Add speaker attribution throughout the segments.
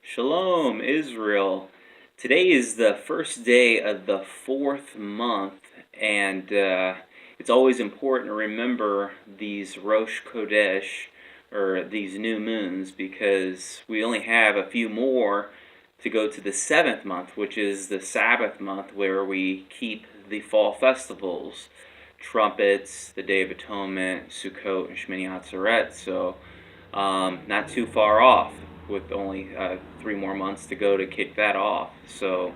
Speaker 1: Shalom, Israel. Today is the first day of the fourth month, and it's always important to remember these Rosh Chodesh, or these new moons, because we only have a few more to go to the seventh month, which is the Sabbath month, where we keep the fall festivals, trumpets, the Day of Atonement, Sukkot, and Shmini Atzeret. So not too far off, with only 3 more months to go to kick that off. So,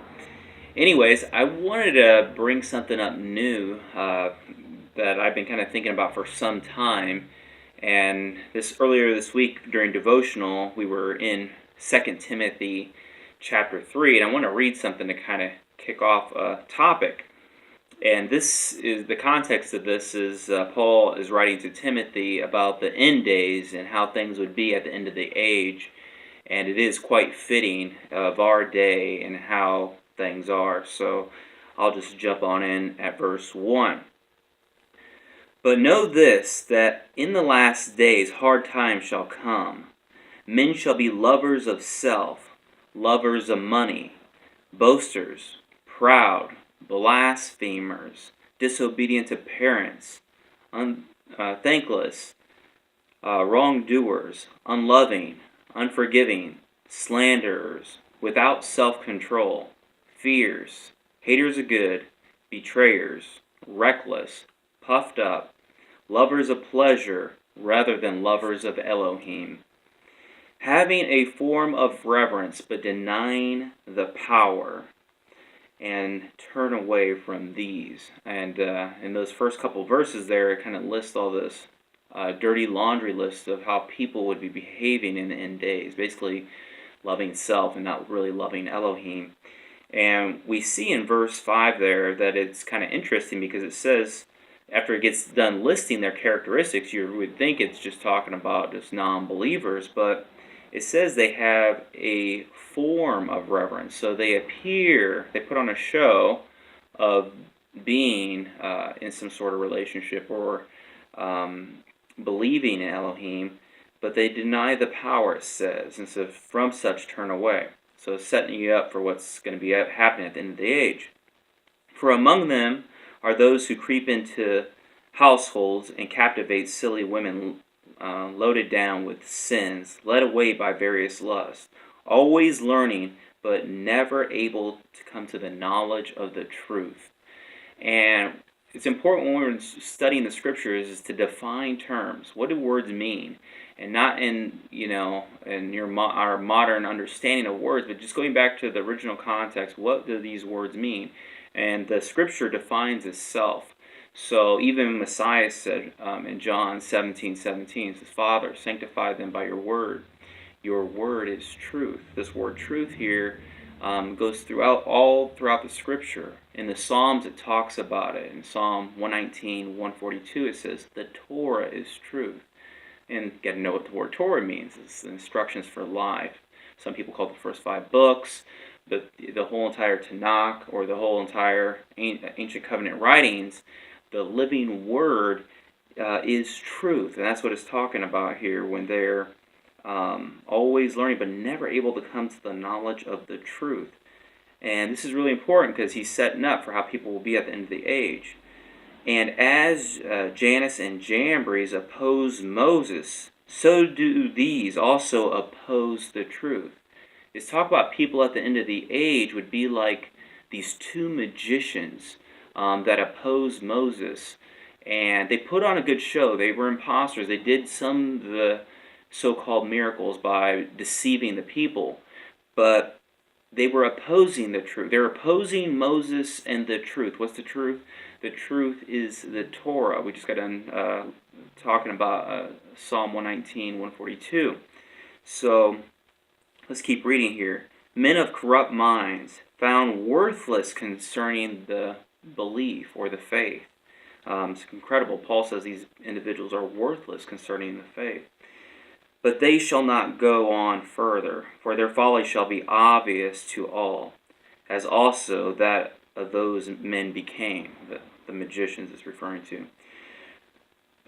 Speaker 1: anyways, I wanted to bring something up new that I've been kind of thinking about for some time. And earlier this week during devotional, we were in 2 Timothy chapter 3, and I want to read something to kind of kick off a topic. And this is the context of this is Paul is writing to Timothy about the end days and how things would be at the end of the age, and it is quite fitting of our day and how things are. So I'll just jump on in at verse 1. But know this, that in the last days hard times shall come. Men shall be lovers of self, lovers of money, boasters, proud, blasphemers, disobedient to parents, thankless, wrongdoers, unloving, unforgiving, slanderers, without self-control, fierce, haters of good, betrayers, reckless, puffed up, lovers of pleasure rather than lovers of Elohim, having a form of reverence but denying the power, and turn away from these. And in those first couple verses there, it kind of lists all this dirty laundry list of how people would be behaving in the end days, basically loving self and not really loving Elohim. And we see in verse 5 there that it's kind of interesting because it says, after it gets done listing their characteristics, you would think it's just talking about just non-believers, but it says they have a form of reverence. So they put on a show of being in some sort of relationship or believing in Elohim, but they deny the power, it says, and so from such turn away. So it's setting you up for what's going to be happening at the end of the age. For among them are those who creep into households and captivate silly women loaded down with sins, led away by various lusts, always learning, but never able to come to the knowledge of the truth. And it's important when we're studying the scriptures is to define terms. What do words mean? And not in our modern understanding of words, but just going back to the original context. What do these words mean? And the scripture defines itself. So even Messiah said in John 17:17, says, Father, sanctify them by your word. Your word is truth. This word truth here goes all throughout the scripture. In the Psalms it talks about it. In Psalm 119, 142 it says, the Torah is truth. And you got to know what the word Torah means. It's the instructions for life. Some people call it the first 5 books. The whole entire Tanakh, or the whole entire ancient covenant writings, the living word is truth. And that's what it's talking about here when they're always learning but never able to come to the knowledge of the truth. And this is really important because he's setting up for how people will be at the end of the age. And as Jannes and Jambres oppose Moses, so do these also oppose the truth. It's talk about people at the end of the age would be like these 2 magicians that opposed Moses. And they put on a good show. They were impostors. They did some of the so-called miracles by deceiving the people. But they were opposing the truth. They're opposing Moses and the truth. What's the truth? The truth is the Torah. We just got done talking about Psalm 119, 142. So let's keep reading here. Men of corrupt minds, found worthless concerning the belief or the faith. It's incredible. Paul says these individuals are worthless concerning the faith. But they shall not go on further, for their folly shall be obvious to all, as also that of those men became, the magicians is referring to.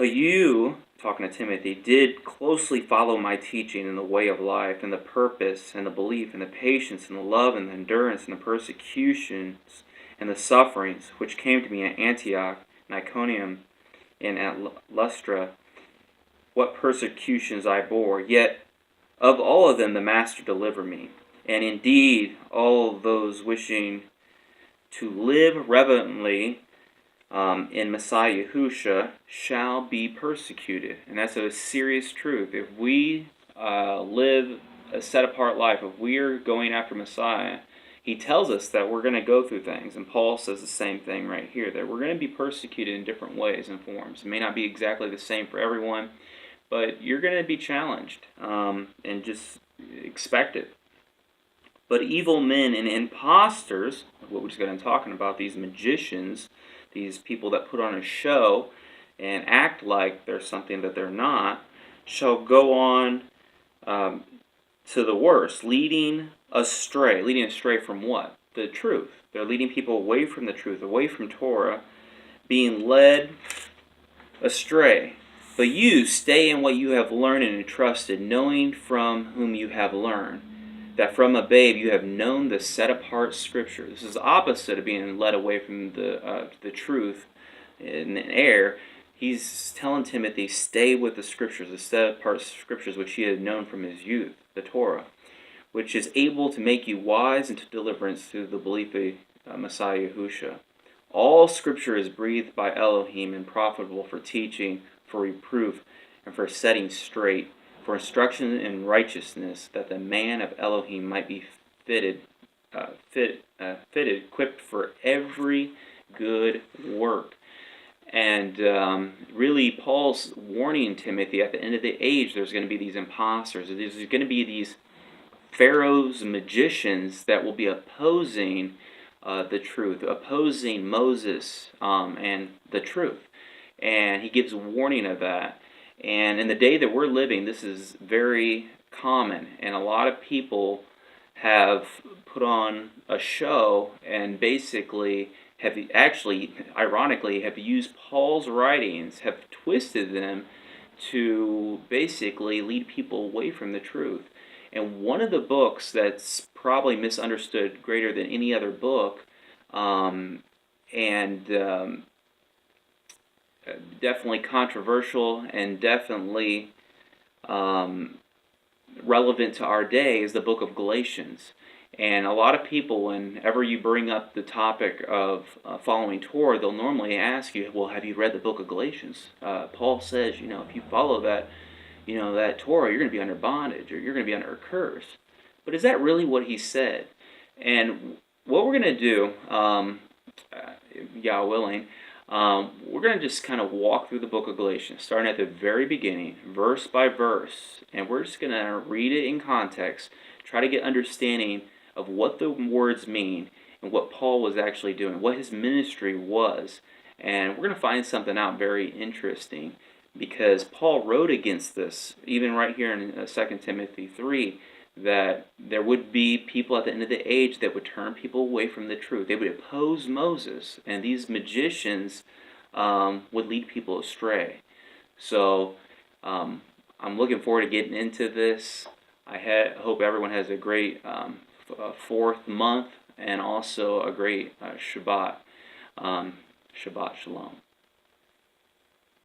Speaker 1: But you, talking to Timothy, did closely follow my teaching in the way of life, and the purpose, and the belief, and the patience, and the love, and the endurance, and the persecutions, and the sufferings, which came to me at Antioch, and Iconium, and at Lystra, what persecutions I bore. Yet of all of them the Master delivered me. And indeed, all those wishing to live reverently in Messiah Yahushua shall be persecuted. And that's a serious truth. If we live a set-apart life, if we are going after Messiah, he tells us that we're going to go through things. And Paul says the same thing right here, that we're going to be persecuted in different ways and forms. It may not be exactly the same for everyone, but you're going to be challenged, and just expect it. But evil men and impostors, what we just got into talking about, these magicians, these people that put on a show and act like they're something that they're not, shall go on to the worst, leading astray. Leading astray from what? The truth. They're leading people away from the truth, away from Torah, being led astray. But you stay in what you have learned and entrusted, knowing from whom you have learned, that from a babe you have known the set-apart Scripture. This is the opposite of being led away from the truth in error. He's telling Timothy, stay with the Scriptures, the set-apart Scriptures which he had known from his youth, the Torah, which is able to make you wise into deliverance through the belief of Messiah Yahushua. All Scripture is breathed by Elohim and profitable for teaching, for reproof, and for setting straight, for instruction in righteousness, that the man of Elohim might be equipped for every good work. And really, Paul's warning Timothy, at the end of the age, there's going to be these impostors. There's going to be these Pharaoh's magicians that will be opposing the truth, opposing Moses and the truth. And he gives warning of that. And in the day that we're living, this is very common. And a lot of people have put on a show and basically have actually, ironically, have used Paul's writings, have twisted them to basically lead people away from the truth. And one of the books that's probably misunderstood greater than any other book, definitely controversial and definitely relevant to our day, is the book of Galatians. And a lot of people, whenever you bring up the topic of following Torah, they'll normally ask you, well, have you read the book of Galatians? Paul says, if you follow that, that Torah, you're going to be under bondage, or you're going to be under a curse. But is that really what he said? And what we're going to do, Yah willing, we're going to just kind of walk through the book of Galatians, starting at the very beginning, verse by verse, and we're just going to read it in context, try to get understanding of what the words mean and what Paul was actually doing, what his ministry was. And we're going to find something out very interesting, because Paul wrote against this, even right here in 2 Timothy 3, that there would be people at the end of the age that would turn people away from the truth. They would oppose Moses, and these magicians would lead people astray. So I'm looking forward to getting into this. I hope everyone has a great fourth month, and also a great Shabbat. Shabbat Shalom.